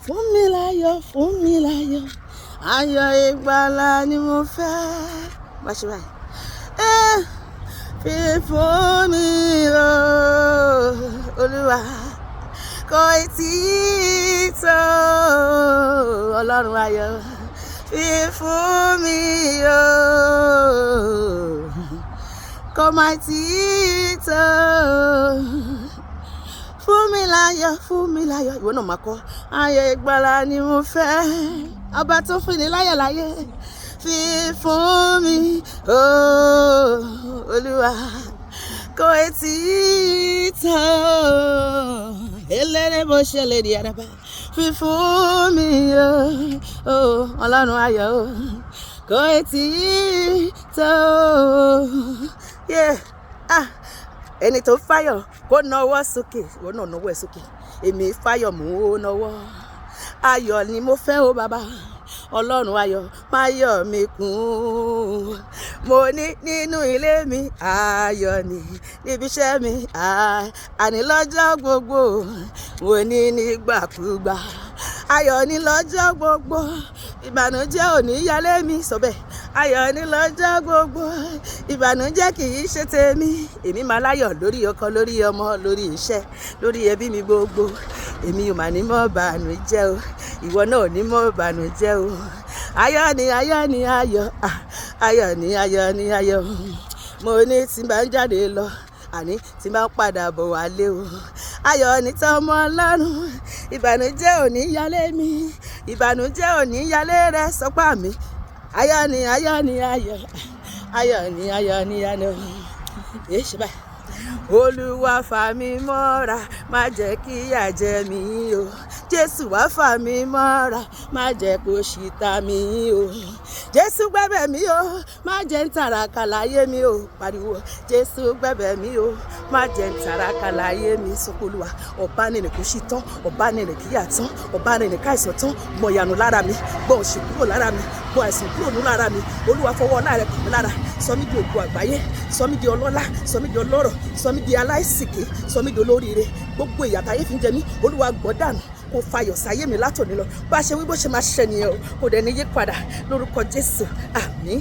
fún mi láyọ̀, ayọ̀ ìgbàlà ni mo fẹ́. Bá ṣe báyìí. Fi fún mi o, Olúwa, kò tí ì tó, Ọlọ́run ayọ̀. Fi fún mi o, kò má tí ì tó. Fún mi láyọ̀, ìwọ náà máa kọ. Ayọ̀ ìgbàlà ni mo fẹ́. Ọba tó fún ni láyọ̀ láyé. Fi fún mi o, Olúwa, kò tí ì tó. Eléré bó ṣe lè di àdàbà. Fi fún mi o, Ọlọ́run ayọ̀ o, kò tí ì tó. Ẹni tó fáyọ̀ kó nawọ́ sókè, ìwọ náà nawọ́ ẹ̀ sókè. Èmi fáyọ̀ mò ń nawọ́. Ayọ̀ ni mo fẹ́ o bàbá, Ọlọ́run ayọ̀ má yọ̀ mí kún. Mo ní nínú ilé mi ayọ̀ ni, níbi iṣẹ́ mi àní lọ́jọ́ gbogbo. Mo ní nígbàkúgbà ayọ̀ ni lọ́jọ́ gbogbo. Ìbànújẹ́ ò ní yálé mi, sọ bẹ́ẹ̀. Ayọ̀ ni lọ́jọ́ gbogbo, ìbànújẹ́ kì í ṣe tèmi. Èmi máa láyọ̀ lórí ọkọ, lórí ọmọ, lórí iṣẹ́, lórí ẹbí mi gbogbo. Èmi ò máa ní mọ́ bànújẹ́ o, ìwọ náà ò ní mọ́ bànújẹ́ o. Ayọ̀ ni ayọ̀, ayọ̀ ni ayọ̀. Mo ní tí n bá ń jáde lọ, àní tí n bá ń padà bọ̀ wálé o. Ayọ̀ ni tọmọ Ọlọ́run, ìbànújẹ́ ò ní yálé mi, ìbànújẹ́ ò ní yálé rẹ, sọpá mi. Ayọ̀ ni ayọ̀, ayọ̀ ni ayọ̀. Ṣe báyìí. Olúwa fà mí mọ́ra, má jẹ́ kí ìyà jẹ mí o. Jésù wá fà mí mọ́ra, má jẹ́ kó ṣìtá mi o. Jésù gbẹ̀bẹ̀ mi o, má jẹ́ ń tàràkà láyé mi o. Pariwo, Jésù gbẹ̀bẹ̀ mi o, má jẹ́ ń tàràkà láyé mi. Sọpolúwa, ọba nìyẹn kò ṣì tán, ọba nìyẹn kì í yà tán, ọba nìyẹn káìsàn tán. Gbọ̀ ìyanu lára mi, gbọ̀ òṣì kúrò lára mi, gbọ̀ àìsàn kúrò lára mi. Olúwa fọwọ́ ọlá rẹ̀ kàn mí lára, sọ mí di ògo àgbáyé, sọ mí di ọlọ́lá, sọ mí di ọlọ́rọ̀, sọ mí di aláìsìkí, sọ mí di olóríire. Gbogbo ìyà táyé fi ń jẹ mí, Olúwa gbọ́ dànù, kò fayọ̀ sáyé mi látòní lọ. Bá a ṣe wí bó ṣe máa ṣẹ nìyẹn o, kò dẹ̀ ní yí padà lórúkọ Jésù. Àmín.